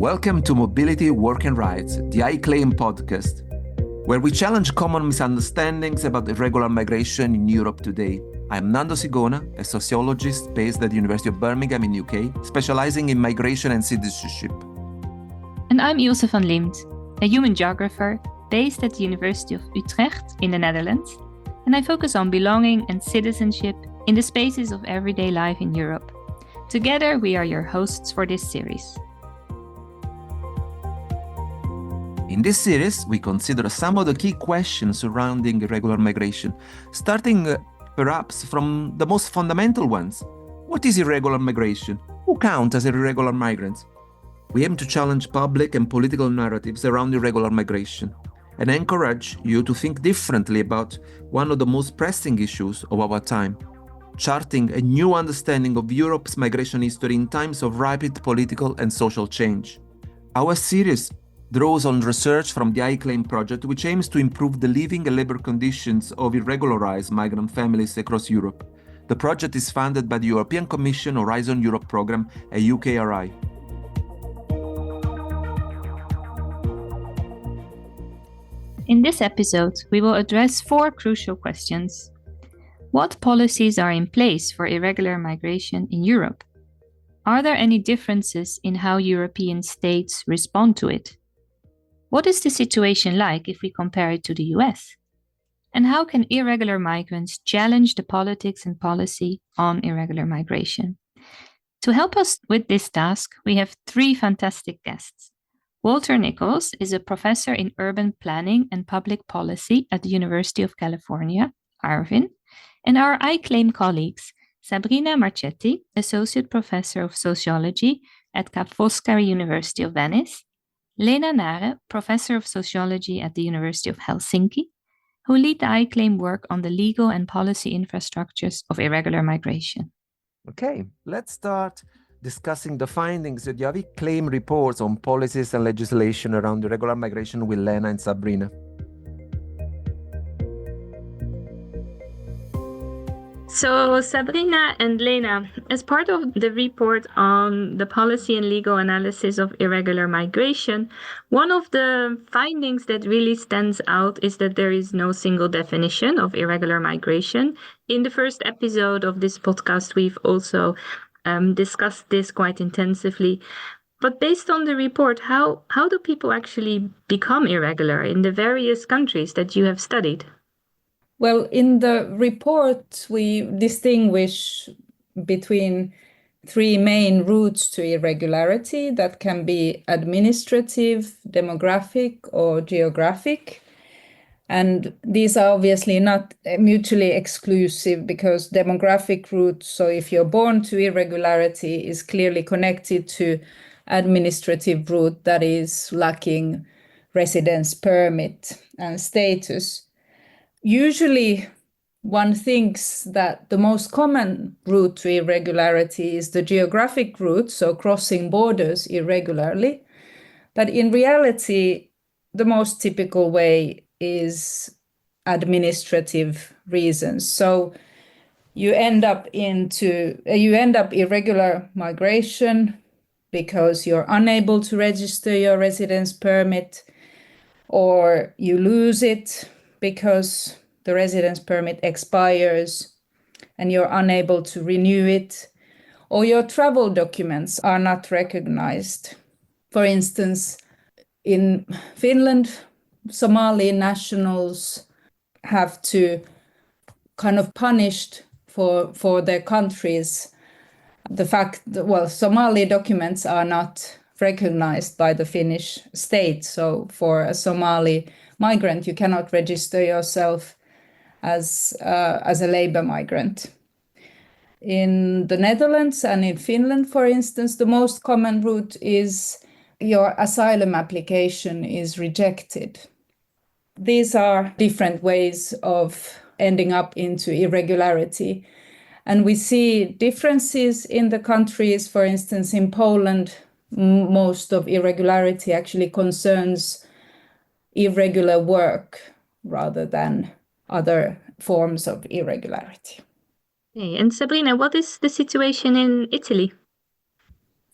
Welcome to Mobility, Work and Rights, the I Claim podcast, where we challenge common misunderstandings about irregular migration in Europe today. I'm Nando Sigona, a sociologist based at the University of Birmingham in UK, specializing in migration and citizenship. And I'm Ilse van Liempt, a human geographer based at the University of Utrecht in the Netherlands, and I focus on belonging and citizenship in the spaces of everyday life in Europe. Together, we are your hosts for this series. In this series, we consider some of the key questions surrounding irregular migration, starting perhaps from the most fundamental ones. What is irregular migration? Who count as irregular migrants? We aim to challenge public and political narratives around irregular migration and encourage you to think differently about one of the most pressing issues of our time, charting a new understanding of Europe's migration history in times of rapid political and social change. Our series draws on research from the I Claim project, which aims to improve the living and labor conditions of irregularized migrant families across Europe. The project is funded by the European Commission Horizon Europe programme, a UKRI. In this episode, we will address 4 crucial questions. What policies are in place for irregular migration in Europe? Are there any differences in how European states respond to it? What is the situation like if we compare it to the US? And how can irregular migrants challenge the politics and policy on irregular migration? To help us with this task, we have 3 fantastic guests. Walter Nicholls is a professor in urban planning and public policy at the University of California, Irvine, and our I Claim colleagues, Sabrina Marchetti, associate professor of sociology at Ca' Foscari University of Venice, Lena Nare, professor of sociology at the University of Helsinki, who lead the I Claim work on the legal and policy infrastructures of irregular migration. Okay, let's start discussing the findings of the I Claim reports on policies and legislation around irregular migration with Lena and Sabrina. So, Sabrina and Lena, as part of the report on the policy and legal analysis of irregular migration, one of the findings that really stands out is that there is no single definition of irregular migration. In the first episode of this podcast, we've also discussed this quite intensively. But based on the report, how do people actually become irregular in the various countries that you have studied? Well, in the report, we distinguish between 3 main routes to irregularity that can be administrative, demographic, or geographic. And these are obviously not mutually exclusive because demographic routes, so if you're born to irregularity, is clearly connected to administrative route that is lacking residence permit and status. Usually, one thinks that the most common route to irregularity is the geographic route, so crossing borders irregularly. But in reality, the most typical way is administrative reasons. So you end up irregular migration because you're unable to register your residence permit, or you lose it because the residence permit expires and you're unable to renew it, or your travel documents are not recognized. For instance, in Finland, Somali nationals have to kind of punished for their countries the fact that, Somali documents are not recognized by the Finnish state. So for a Somali migrant, you cannot register yourself as a labor migrant. In the Netherlands and in Finland, for instance, the most common route is your asylum application is rejected. These are different ways of ending up into irregularity. And we see differences in the countries. For instance, in Poland, most of irregularity actually concerns irregular work rather than other forms of irregularity. Okay. And Sabrina, what is the situation in Italy?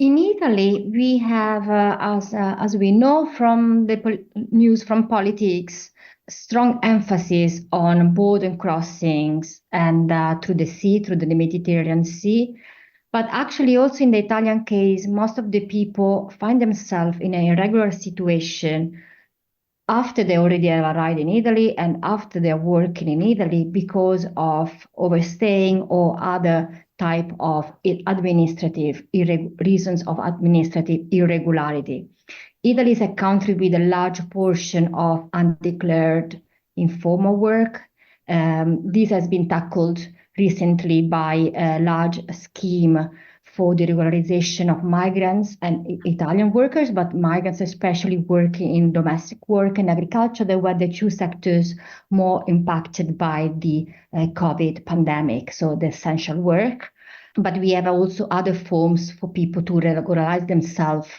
In Italy, we have, as we know from the news from politics, strong emphasis on border crossings and through the sea, through the Mediterranean Sea. But actually, also in the Italian case, most of the people find themselves in an irregular situation after they already have arrived in Italy and after they're working in Italy because of overstaying or other type of administrative reasons of administrative irregularity. Italy is a country with a large portion of undeclared informal work. This has been tackled recently by a large scheme for the regularization of migrants and Italian workers, but migrants especially working in domestic work and agriculture. They were the two sectors more impacted by the COVID pandemic, so the essential work. But we have also other forms for people to regularize themselves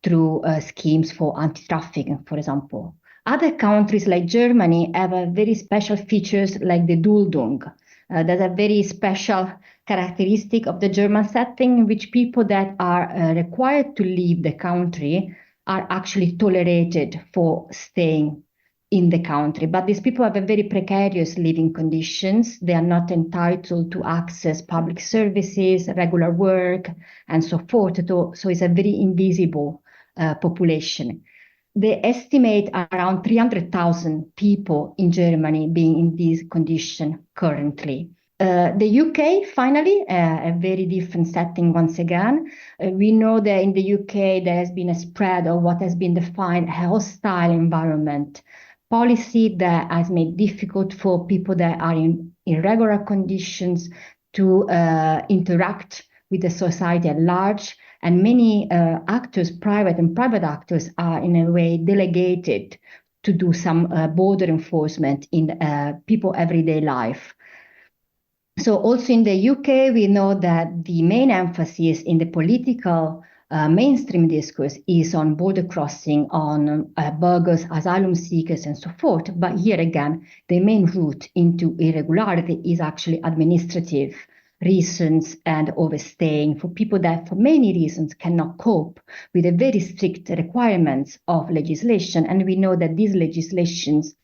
through schemes for anti-trafficking, for example. Other countries like Germany have a very special features like the Duldung. That's a very special characteristic of the German setting in which people that are required to leave the country are actually tolerated for staying in the country. But these people have a very precarious living conditions. They are not entitled to access public services, regular work, and so forth. So it's a very invisible population. They estimate around 300,000 people in Germany being in this condition currently. The UK, finally, a very different setting once again. We know that in the UK there has been a spread of what has been defined a hostile environment policy that has made difficult for people that are in irregular conditions to interact with the society at large. And many actors, private actors, are in a way delegated to do some border enforcement in people's everyday life. So also in the UK, we know that the main emphasis in the political mainstream discourse is on border crossing, on burglars, asylum seekers, and so forth. But here again, the main route into irregularity is actually administrative reasons and overstaying for people that for many reasons cannot cope with the very strict requirements of legislation. And we know that these legislations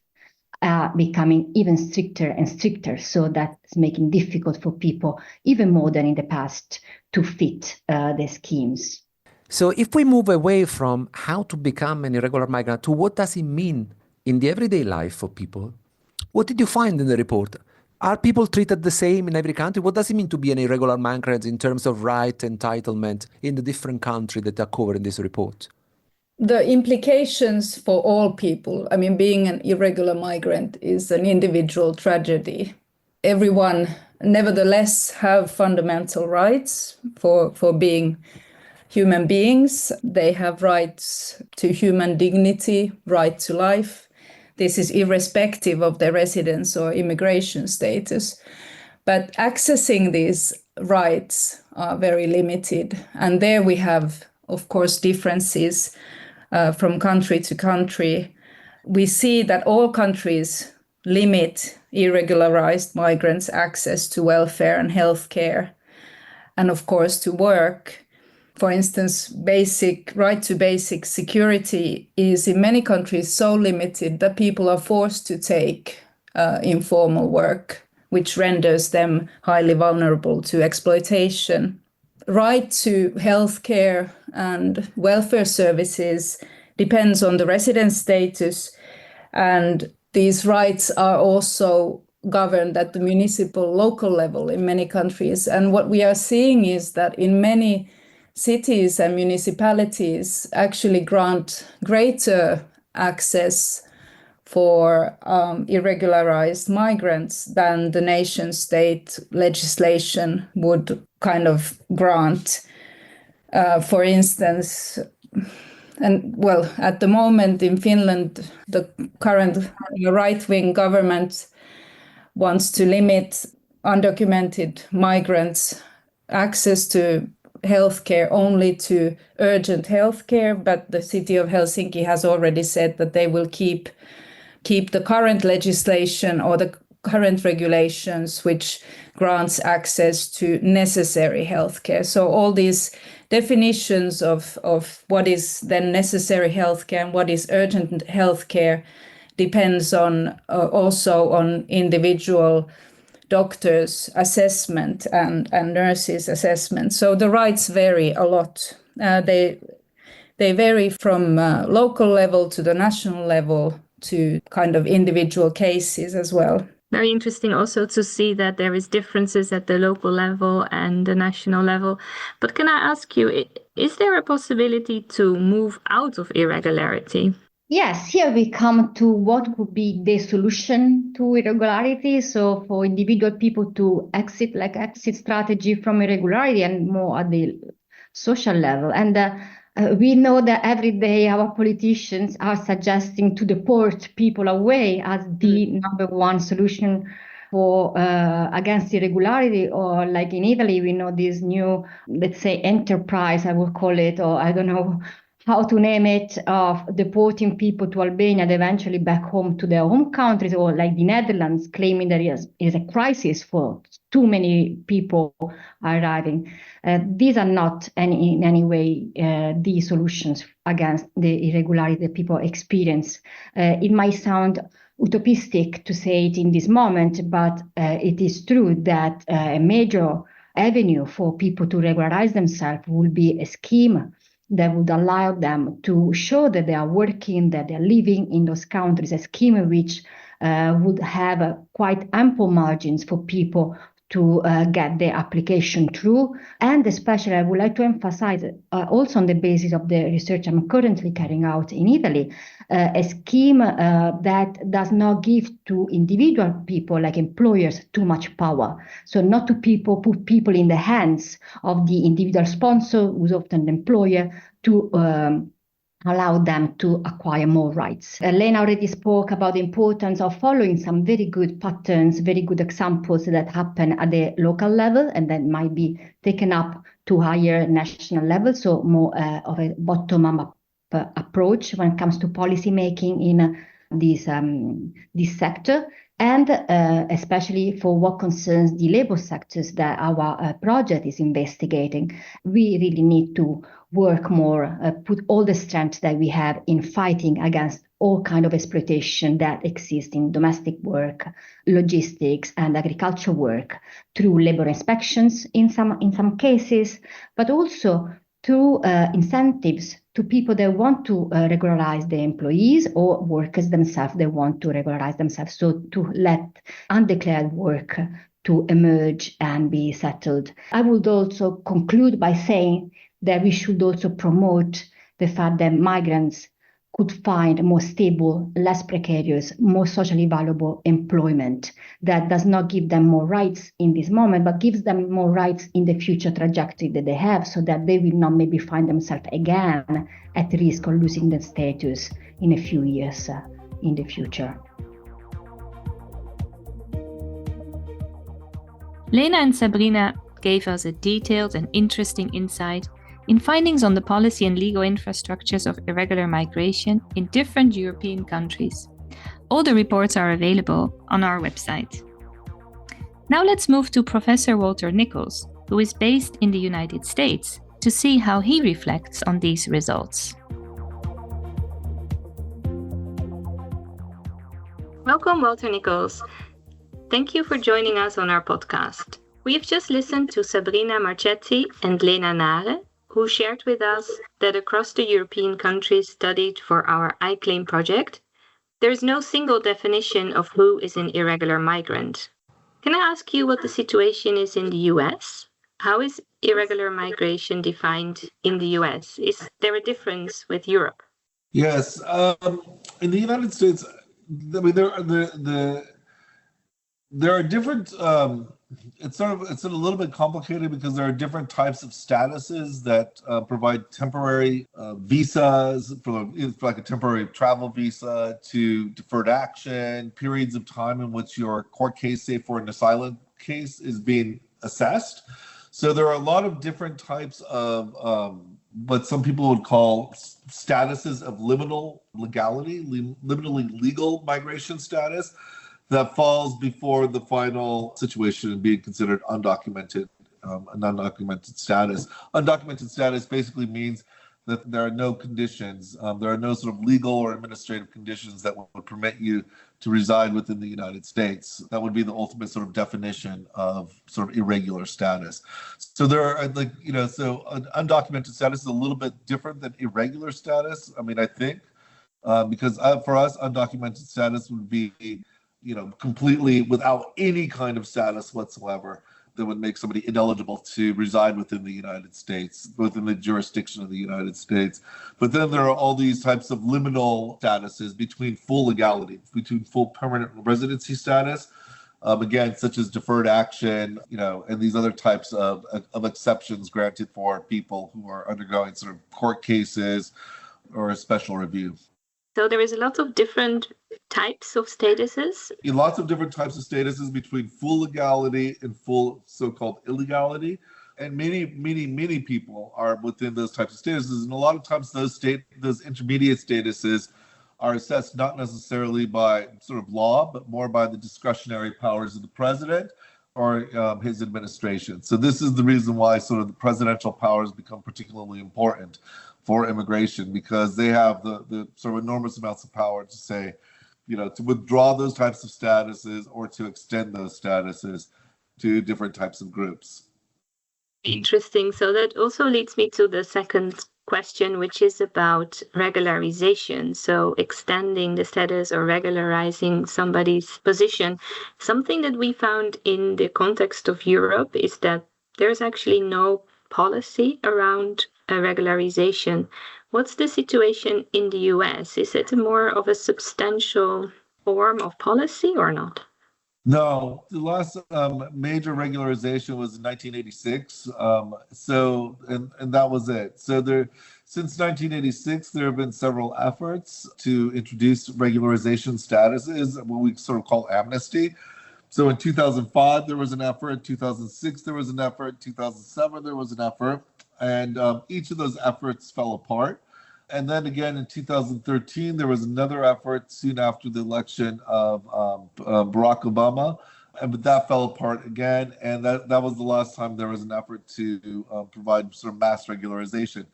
are becoming even stricter and stricter. So that's making difficult for people, even more than in the past, to fit the schemes. So if we move away from how to become an irregular migrant to what does it mean in the everyday life for people, what did you find in the report? Are people treated the same in every country? What does it mean to be an irregular migrant in terms of right entitlement in the different countries that are covered in this report? The implications for all people, I mean, being an irregular migrant is an individual tragedy. Everyone, nevertheless, have fundamental rights for being human beings. They have rights to human dignity, right to life. This is irrespective of their residence or immigration status. But accessing these rights are very limited. And there we have, of course, differences from country to country. We see that all countries limit irregularized migrants' access to welfare and healthcare, and of course to work. For instance, right to basic security is in many countries so limited that people are forced to take informal work, which renders them highly vulnerable to exploitation. Right to healthcare and welfare services depends on the residence status, and these rights are also governed at the municipal local level in many countries. And what we are seeing is that in many cities and municipalities actually grant greater access for irregularized migrants than the nation state legislation would kind of grant. For instance, and well, at the moment in Finland, the current right-wing government wants to limit undocumented migrants' access to healthcare only to urgent healthcare, but the city of Helsinki has already said that they will keep the current legislation or the current regulations which grants access to necessary healthcare. So all these definitions of what is then necessary healthcare and what is urgent healthcare depends on also on individual doctors' assessment and nurses' assessment. So the rights vary a lot. They vary from local level to the national level to kind of individual cases as well. Very interesting also to see that there is differences at the local level and the national level. But can I ask you, is there a possibility to move out of irregularity? Yes, here we come to what would be the solution to irregularity. So for individual people to exit strategy from irregularity and more at the social level. And we know that every day our politicians are suggesting to deport people away as the number one solution for against irregularity. Or like in Italy, we know this new, let's say, enterprise, I would call it, or I don't know how to name it, of deporting people to Albania and eventually back home to their home countries, or like the Netherlands claiming there is a crisis for too many people arriving. These are not in any way the solutions against the irregularity that people experience. It might sound utopistic to say it in this moment, but it is true that a major avenue for people to regularize themselves will be a scheme that would allow them to show that they are working, that they're living in those countries, a scheme which would have quite ample margins for people to get their application through. And especially I would like to emphasize also on the basis of the research I'm currently carrying out in Italy, a scheme that does not give to individual people like employers too much power. So not to put people in the hands of the individual sponsor, who's often the employer, to allow them to acquire more rights. Lena already spoke about the importance of following some very good patterns, very good examples that happen at the local level and then might be taken up to higher national level, so more of a bottom-up approach when it comes to policy making in this sector. And especially for what concerns the labor sectors that our project is investigating, we really need to work more, put all the strength that we have in fighting against all kind of exploitation that exists in domestic work, logistics, and agriculture work through labor inspections in some cases, but also through incentives to people that want to regularize their employees or workers themselves that want to regularize themselves. So to let undeclared work to emerge and be settled. I would also conclude by saying that we should also promote the fact that migrants could find more stable, less precarious, more socially valuable employment that does not give them more rights in this moment, but gives them more rights in the future trajectory that they have, so that they will not maybe find themselves again at risk of losing their status in a few years in the future. Lena and Sabrina gave us a detailed and interesting insight in findings on the policy and legal infrastructures of irregular migration in different European countries. All the reports are available on our website. Now let's move to Professor Walter Nicholls, who is based in the United States, to see how he reflects on these results. Welcome, Walter Nicholls. Thank you for joining us on our podcast. We've just listened to Sabrina Marchetti and Lena Nare, who shared with us that across the European countries studied for our iClaim project, there is no single definition of who is an irregular migrant. Can I ask you what the situation is in the US? How is irregular migration defined in the US? Is there a difference with Europe? Yes, in the United States, I mean, there are different. It's a little bit complicated because there are different types of statuses that provide temporary visas for like a temporary travel visa to deferred action, periods of time in which your court case, say for an asylum case, is being assessed. So there are a lot of different types of what some people would call statuses of liminal legality, liminally legal migration status. that falls before the final situation being considered undocumented, an undocumented status. Undocumented status basically means that there are no conditions, there are no sort of legal or administrative conditions that would permit you to reside within the United States. That would be the ultimate sort of definition of sort of irregular status. So there are so undocumented status is a little bit different than irregular status. I mean, I think, because for us, undocumented status would be, completely without any kind of status whatsoever that would make somebody ineligible to reside within the United States, within the jurisdiction of the United States. But then there are all these types of liminal statuses between full legality, between full permanent residency status, again, such as deferred action, and these other types of exceptions granted for people who are undergoing sort of court cases or a special review. So there is a lot of different types of statuses. Lots of different types of statuses between full legality and full so-called illegality. And many people are within those types of statuses. And a lot of times those intermediate statuses are assessed not necessarily by sort of law, but more by the discretionary powers of the president or his administration. So this is the reason why sort of the presidential powers become particularly important for immigration, because they have the sort of enormous amounts of power to say, to withdraw those types of statuses or to extend those statuses to different types of groups. Interesting. So that also leads me to the second question, which is about regularization. So extending the status or regularizing somebody's position. Something that we found in the context of Europe is that there's actually no policy around regularization. What's the situation in the US? Is it more of a substantial form of policy or not? No, the last major regularization was in 1986. And that was it. So since 1986, there have been several efforts to introduce regularization statuses, what we sort of call amnesty. So in 2005, there was an effort. 2006, there was an effort. 2007, there was an effort. And each of those efforts fell apart. And then again in 2013, there was another effort soon after the election of Barack Obama, but that fell apart again. And that was the last time there was an effort to provide sort of mass regularization.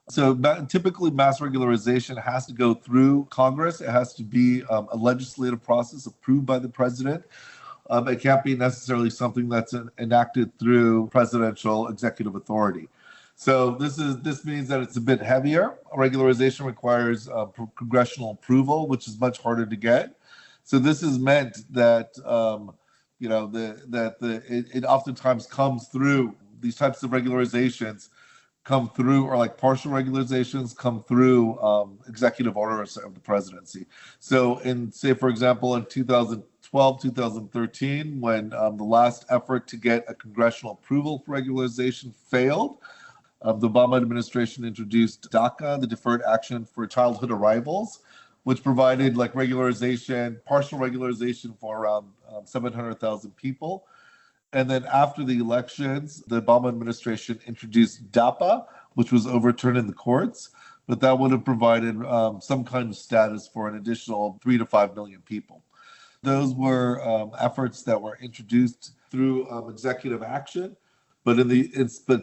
So typically mass regularization has to go through Congress. It has to be a legislative process approved by the president. It can't be necessarily something that's enacted through presidential executive authority. So this means that it's a bit heavier. Regularization requires congressional approval, which is much harder to get. So this has meant that it oftentimes comes through, these types of regularizations come through, or like partial regularizations come through executive orders of the presidency. So for example, in 2012, 2013, when the last effort to get a congressional approval for regularization failed, the Obama administration introduced DACA, the Deferred Action for Childhood Arrivals, which provided like partial regularization for around 700,000 people. And then after the elections, the Obama administration introduced DAPA, which was overturned in the courts, but that would have provided some kind of status for an additional 3 to 5 million people. Those were efforts that were introduced through executive action. But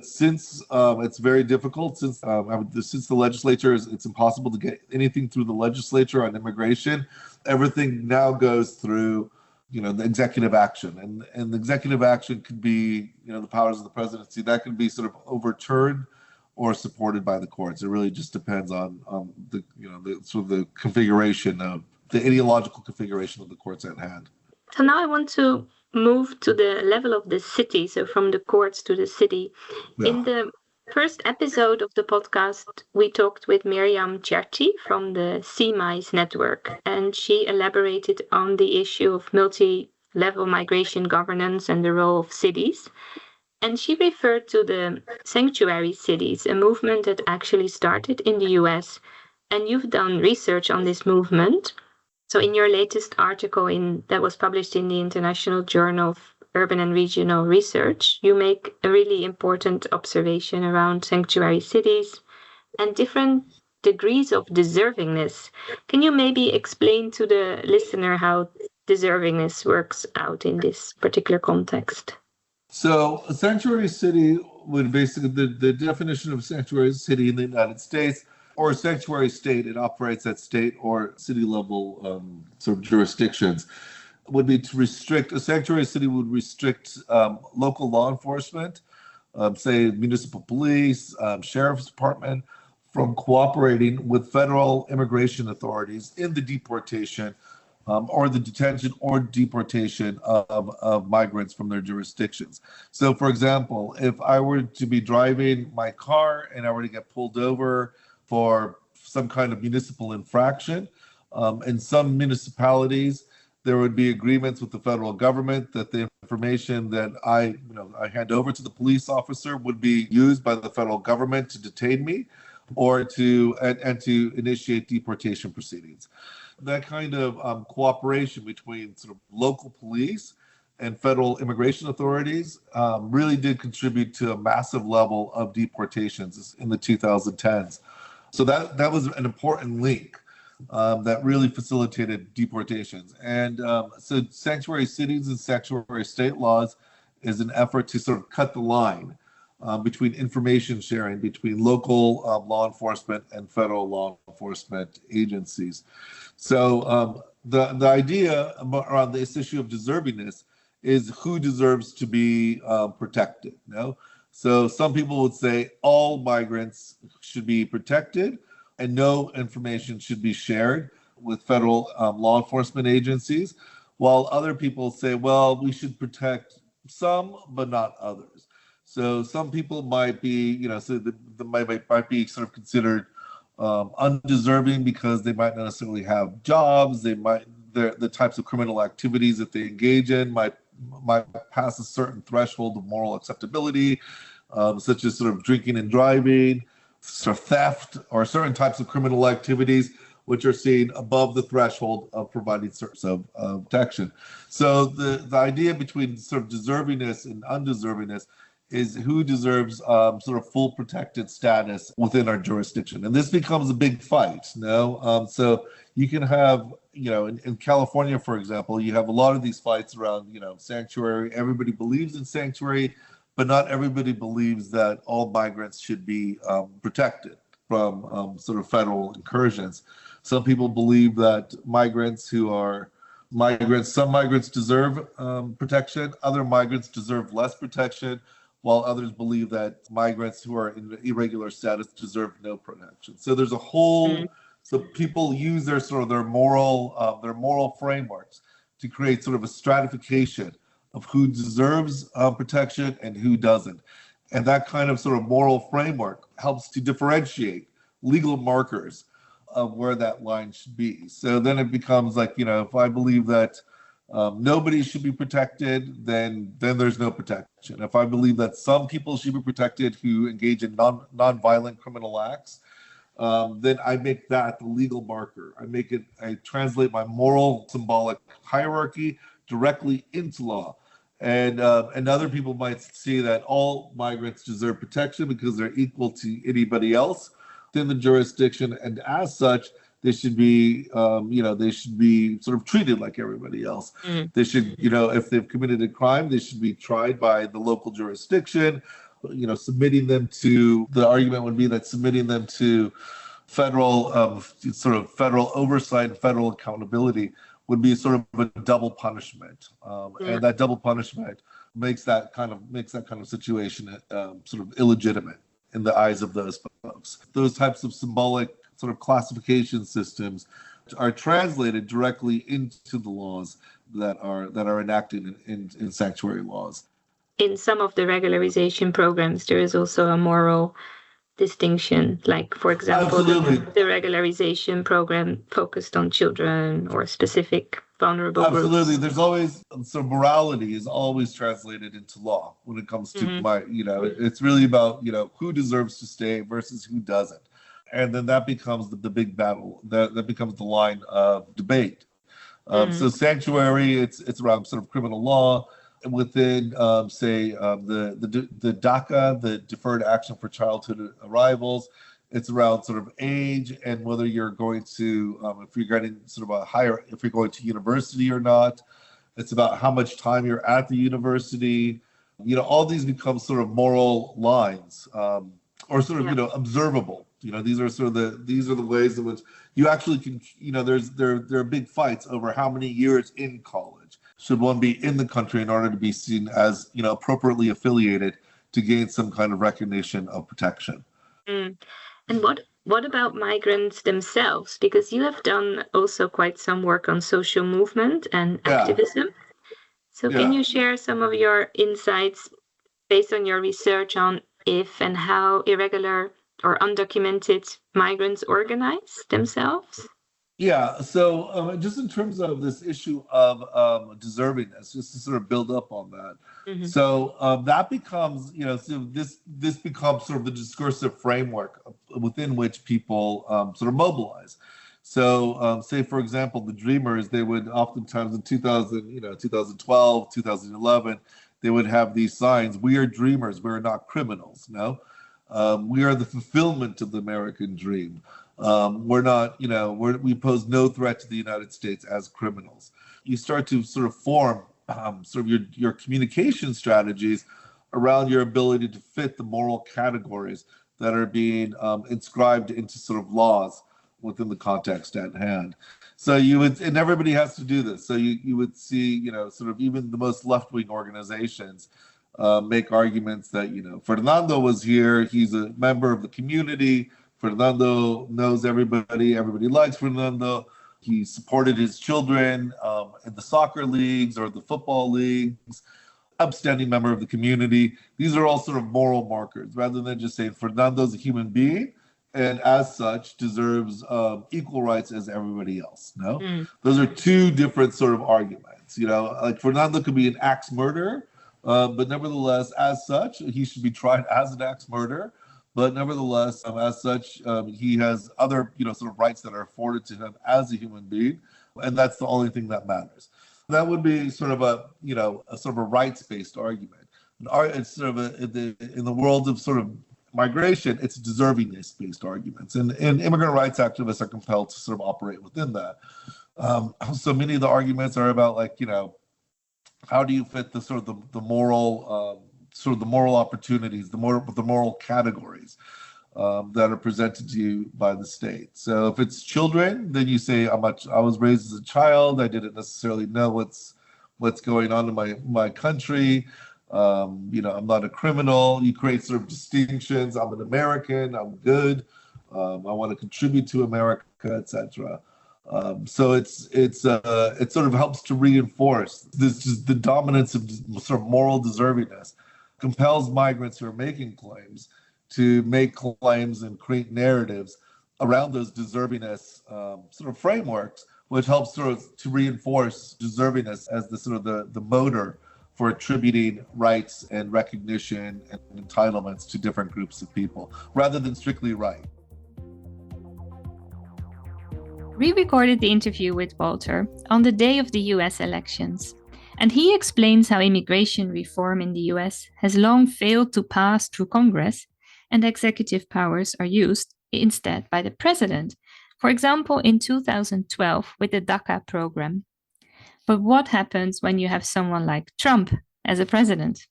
since it's very difficult, since the legislature it's impossible to get anything through the legislature on immigration, everything now goes through, the executive action, and the executive action could be, the powers of the presidency that could be sort of overturned or supported by the courts. It really just depends on the sort of the configuration of the ideological configuration of the courts at hand. So now I want to move to the level of the city, so from the courts to the city. Yeah. In the first episode of the podcast, we talked with Lena Marchetti from the CMICE network, and she elaborated on the issue of multi-level migration governance and the role of cities. And she referred to the sanctuary cities, a movement that actually started in the US. And you've done research on this movement. So in your latest article that was published in the International Journal of Urban and Regional Research, you make a really important observation around sanctuary cities and different degrees of deservingness. Can you maybe explain to the listener how deservingness works out in this particular context? So a sanctuary city would basically, the definition of sanctuary city in the United States, or a sanctuary state, it operates at state or city level sort of jurisdictions, would be to restrict, a sanctuary city would restrict local law enforcement, say municipal police, sheriff's department, from cooperating with federal immigration authorities in the deportation or the detention or deportation of migrants from their jurisdictions. So, for example, if I were to be driving my car and I were to get pulled over for some kind of municipal infraction, in some municipalities, there would be agreements with the federal government that the information that I hand over to the police officer would be used by the federal government to detain me or to initiate deportation proceedings. That kind of cooperation between sort of local police and federal immigration authorities really did contribute to a massive level of deportations in the 2010s. So that was an important link that really facilitated deportations. And so sanctuary cities and sanctuary state laws is an effort to sort of cut the line between information sharing between local law enforcement and federal law enforcement agencies. So the idea around this issue of deservingness is who deserves to be protected. So some people would say all migrants should be protected and no information should be shared with federal law enforcement agencies, while other people say, well, we should protect some, but not others. So some people might be, might be sort of considered undeserving because they might not necessarily have jobs. The types of criminal activities that they engage in might pass a certain threshold of moral acceptability, such as sort of drinking and driving, sort of theft, or certain types of criminal activities which are seen above the threshold of providing sorts of protection. So the idea between sort of deservingness and undeservingness is who deserves sort of full protected status within our jurisdiction. And this becomes a big fight, So you can have, in California, for example, you have a lot of these fights around, sanctuary. Everybody believes in sanctuary, but not everybody believes that all migrants should be protected from sort of federal incursions. Some people believe that some migrants deserve protection, other migrants deserve less protection, while others believe that migrants who are in irregular status deserve no protection. So there's a whole, so people use their moral frameworks to create sort of a stratification of who deserves protection and who doesn't. And that kind of sort of moral framework helps to differentiate legal markers of where that line should be. So then it becomes like, if I believe that nobody should be protected, then there's no protection. If I believe that some people should be protected who engage in non-violent criminal acts, then I make that the legal marker. I translate my moral symbolic hierarchy directly into law. And other people might see that all migrants deserve protection because they're equal to anybody else within the jurisdiction, and as such, they should be, sort of treated like everybody else. They should, if they've committed a crime, they should be tried by the local jurisdiction. Submitting them to, the argument would be that submitting them to federal oversight, federal accountability would be sort of a double punishment, and that double punishment makes that kind of situation sort of illegitimate in the eyes of those folks. Those types of symbolic sort of classification systems are translated directly into the laws that are enacted in sanctuary laws. In some of the regularization programs, there is also a moral distinction, like, for example, the regularization program focused on children or specific vulnerable groups. Absolutely. There's always, so morality is always translated into law when it comes to it's really about, who deserves to stay versus who doesn't. And then that becomes the big battle. That becomes the line of debate. So sanctuary, it's around sort of criminal law. Within, the DACA, the Deferred Action for Childhood Arrivals, It's around sort of age and whether you're going to, if you're getting sort of if you're going to university or not. It's about how much time you're at the university. All these become sort of moral lines, or sort of, observable. These are the ways in which you actually can, there are big fights over how many years in college should one be in the country in order to be seen as, appropriately affiliated to gain some kind of recognition of protection. And what about migrants themselves? Because you have done also quite some work on social movement and activism. So can you share some of your insights based on your research on if and how irregular or undocumented migrants organize themselves? Yeah, so just in terms of this issue of deservingness, just to sort of build up on that. Mm-hmm. So that becomes, so this becomes sort of the discursive framework within which people sort of mobilize. So say, for example, the Dreamers, they would oftentimes in 2012, 2011, they would have these signs: "We are dreamers, we are not criminals." No, we are the fulfillment of the American dream. We're not, we pose no threat to the United States as criminals. You start to sort of form sort of your communication strategies around your ability to fit the moral categories that are being inscribed into sort of laws within the context at hand. So and everybody has to do this. So you would see, sort of even the most left-wing organizations make arguments that, Fernando was here, he's a member of the community, Fernando knows everybody likes Fernando, he supported his children in the soccer leagues or the football leagues, upstanding member of the community. These are all sort of moral markers, rather than just saying Fernando's a human being and as such deserves equal rights as everybody else. No, Those are two different sort of arguments. Like Fernando could be an axe murderer, but nevertheless, as such, he should be tried as an axe murderer. But nevertheless, as such, he has other, sort of rights that are afforded to him as a human being, and that's the only thing that matters. That would be sort of a sort of a rights-based argument. It's sort of in the world of sort of migration, it's deservingness-based arguments, and immigrant rights activists are compelled to sort of operate within that. So many of the arguments are about, like, how do you fit the sort of the moral the moral opportunities, the moral categories that are presented to you by the state. So if it's children, then you say, I was raised as a child, I didn't necessarily know what's going on in my country. I'm not a criminal. You create sort of distinctions. I'm an American. I'm good. I want to contribute to America, etc. So it sort of helps to reinforce the dominance of sort of moral deservingness, compels migrants who are making claims to make claims and create narratives around those deservingness sort of frameworks, which helps sort of to reinforce deservingness as the sort of the motor for attributing rights and recognition and entitlements to different groups of people, rather than strictly right. We recorded the interview with Walter on the day of the US elections, and he explains how immigration reform in the US has long failed to pass through Congress, and executive powers are used instead by the president, for example in 2012 with the DACA program. But what happens when you have someone like Trump as a president?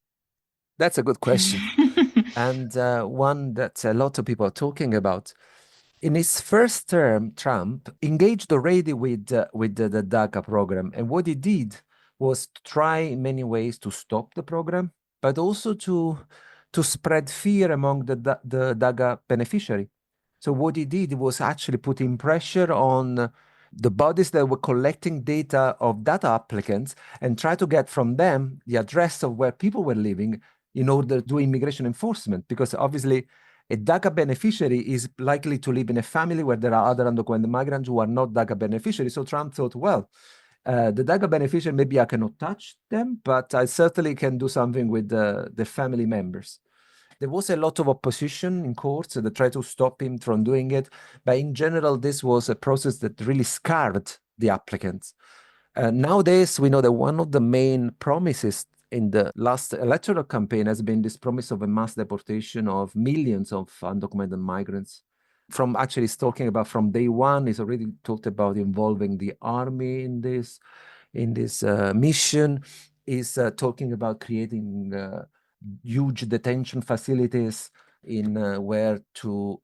That's a good question. And one that a lot of people are talking about. In his first term, Trump engaged already with the DACA program. And what he did was to try in many ways to stop the program, but also to spread fear among the DACA beneficiary. So what he did was actually putting pressure on the bodies that were collecting data of data applicants and try to get from them the address of where people were living in order to do immigration enforcement. Because obviously a DACA beneficiary is likely to live in a family where there are other undocumented migrants who are not DACA beneficiaries. So Trump thought, well, the DACA beneficiary, maybe I cannot touch them, but I certainly can do something with the family members. There was a lot of opposition in courts that tried to stop him from doing it. But in general, this was a process that really scarred the applicants. Nowadays, we know that one of the main promises in the last electoral campaign has been this promise of a mass deportation of millions of undocumented migrants From actually it's talking about from day one, he's already talked about involving the army in this mission. Is talking about creating huge detention facilities in where to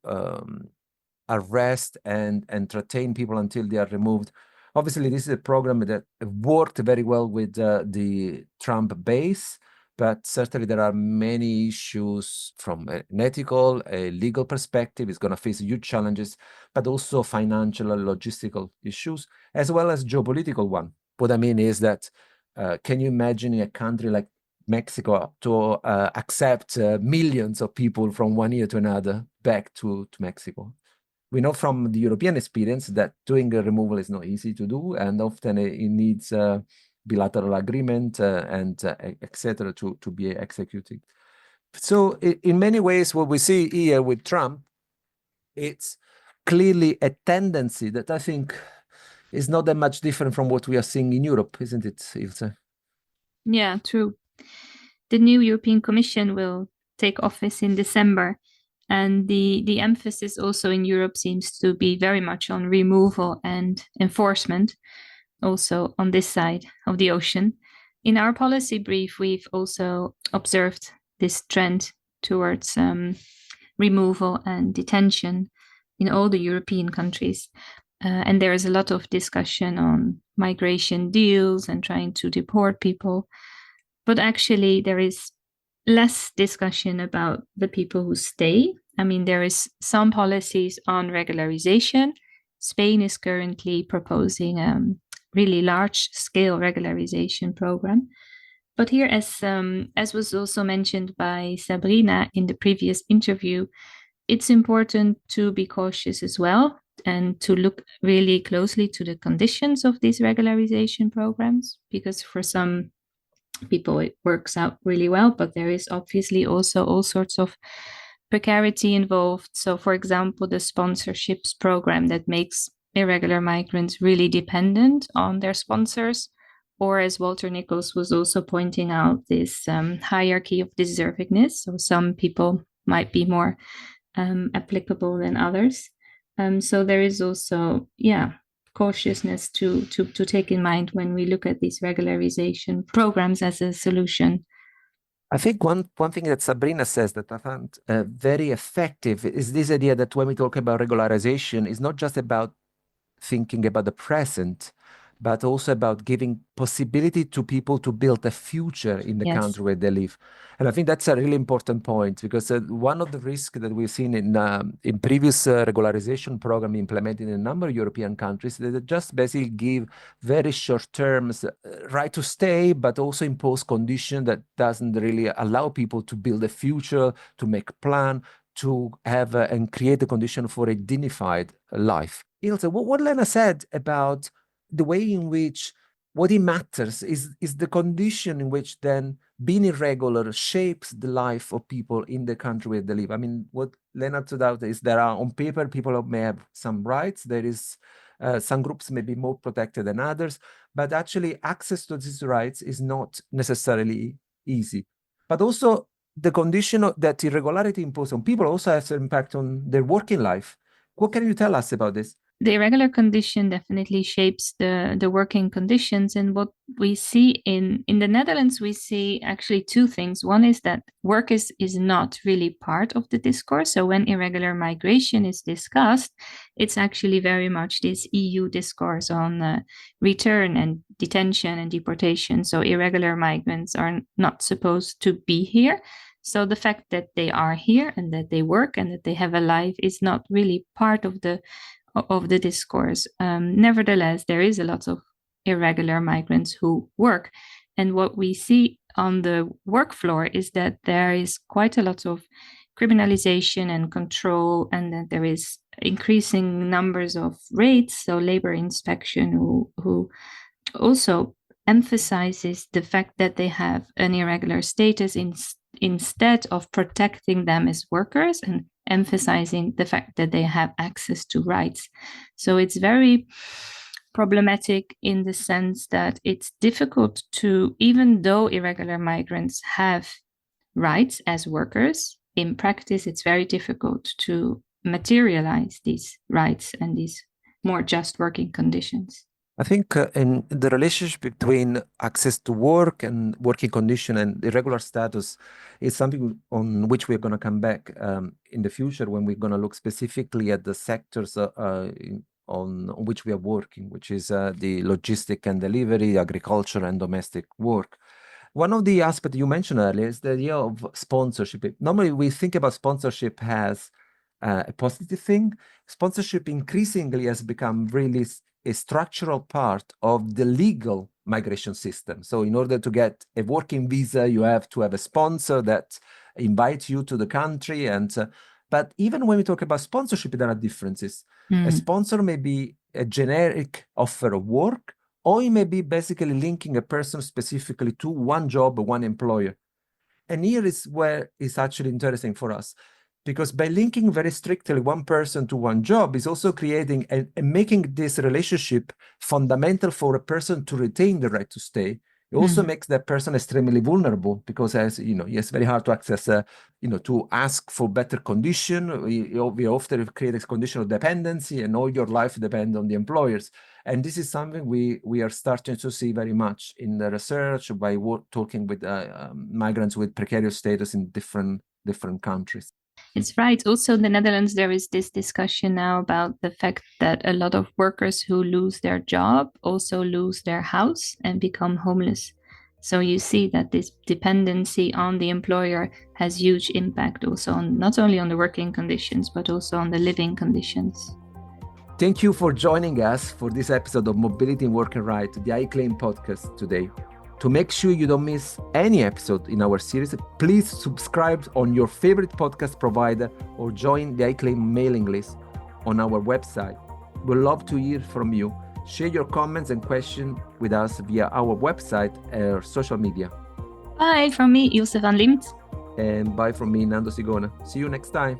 arrest and entertain people until they are removed. Obviously, this is a program that worked very well with the Trump base, but certainly there are many issues from an ethical, a legal perspective. It's going to face huge challenges, but also financial and logistical issues, as well as geopolitical one. What I mean is that can you imagine a country like Mexico to accept millions of people from one year to another back to Mexico? We know from the European experience that doing a removal is not easy to do, and often it needs bilateral agreement and etc. to be executed. So in many ways, what we see here with Trump, it's clearly a tendency that I think is not that much different from what we are seeing in Europe, isn't it, Ilse? Yeah, true. The new European Commission will take office in December. And the emphasis also in Europe seems to be very much on removal and enforcement, also on this side of the ocean. In our policy brief, we've also observed this trend towards removal and detention in all the European countries. And there is a lot of discussion on migration deals and trying to deport people. But actually, there is less discussion about the people who stay. I mean, there is some policies on regularization. Spain is currently proposing a really large-scale regularization program. But here, as was also mentioned by Sabrina in the previous interview, it's important to be cautious as well and to look really closely to the conditions of these regularization programs, because for some people it works out really well, but there is obviously also all sorts of precarity involved. So for example, the sponsorships program that makes irregular migrants really dependent on their sponsors, or as Walter Nicholls was also pointing out, this hierarchy of deservingness. So some people might be more applicable than others. So there is also, cautiousness to take in mind when we look at these regularization programs as a solution. I think one thing that Sabrina says that I found very effective is this idea that when we talk about regularization, it's not just about thinking about the present, but also about giving possibility to people to build a future in the country where they live. And I think that's a really important point, because one of the risks that we've seen in previous regularization program implemented in a number of European countries, that they just basically give very short terms right to stay, but also impose conditions that doesn't really allow people to build a future, to make a plan, to have and create a condition for a dignified life. Ilse, what Lena said about the way in which what it matters is the condition in which then being irregular shapes the life of people in the country where they live. I mean, what Lena stood out is there are on paper people may have some rights. There is some groups may be more protected than others, but actually access to these rights is not necessarily easy. But also the condition that irregularity imposed on people also has an impact on their working life. What can you tell us about this? The irregular condition definitely shapes the working conditions. And what we see in the Netherlands, we see actually two things. One is that work is not really part of the discourse. So when irregular migration is discussed, it's actually very much this EU discourse on return and detention and deportation. So irregular migrants are not supposed to be here. So the fact that they are here and that they work and that they have a life is not really part of the discourse. Nevertheless, there is a lot of irregular migrants who work. And what we see on the work floor is that there is quite a lot of criminalization and control, and that there is increasing numbers of raids, so labor inspection, who also emphasizes the fact that they have an irregular status instead of protecting them as workers and emphasizing the fact that they have access to rights. So it's very problematic in the sense that it's difficult to, even though irregular migrants have rights as workers, in practice it's very difficult to materialize these rights and these more just working conditions? I think in the relationship between access to work and working condition and irregular status is something on which we're going to come back in the future when we're going to look specifically at the sectors on which we are working, which is the logistic and delivery, agriculture and domestic work. One of the aspects you mentioned earlier is the idea of sponsorship. Normally we think about sponsorship as a positive thing. Sponsorship increasingly has become really a structural part of the legal migration system. So in order to get a working visa, you have to have a sponsor that invites you to the country. But even when we talk about sponsorship, there are differences. A sponsor may be a generic offer of work, or it may be basically linking a person specifically to one job or one employer. And here is where it's actually interesting for us, because by linking very strictly one person to one job is also creating and making this relationship fundamental for a person to retain the right to stay. It also makes that person extremely vulnerable, because as you know, it's very hard to access, to ask for better condition. We often create a condition of dependency, and all your life depends on the employers. And this is something we are starting to see very much in the research by talking with migrants with precarious status in different countries. It's right. Also, in the Netherlands, there is this discussion now about the fact that a lot of workers who lose their job also lose their house and become homeless. So you see that this dependency on the employer has huge impact also on not only on the working conditions, but also on the living conditions. Thank you for joining us for this episode of Mobility and Work and Right, the iClaim podcast today. To make sure you don't miss any episode in our series, please subscribe on your favorite podcast provider or join the iClaim mailing list on our website. We'd love to hear from you. Share your comments and questions with us via our website or social media. Bye from me, Ilse van Liempt. And bye from me, Nando Sigona. See you next time.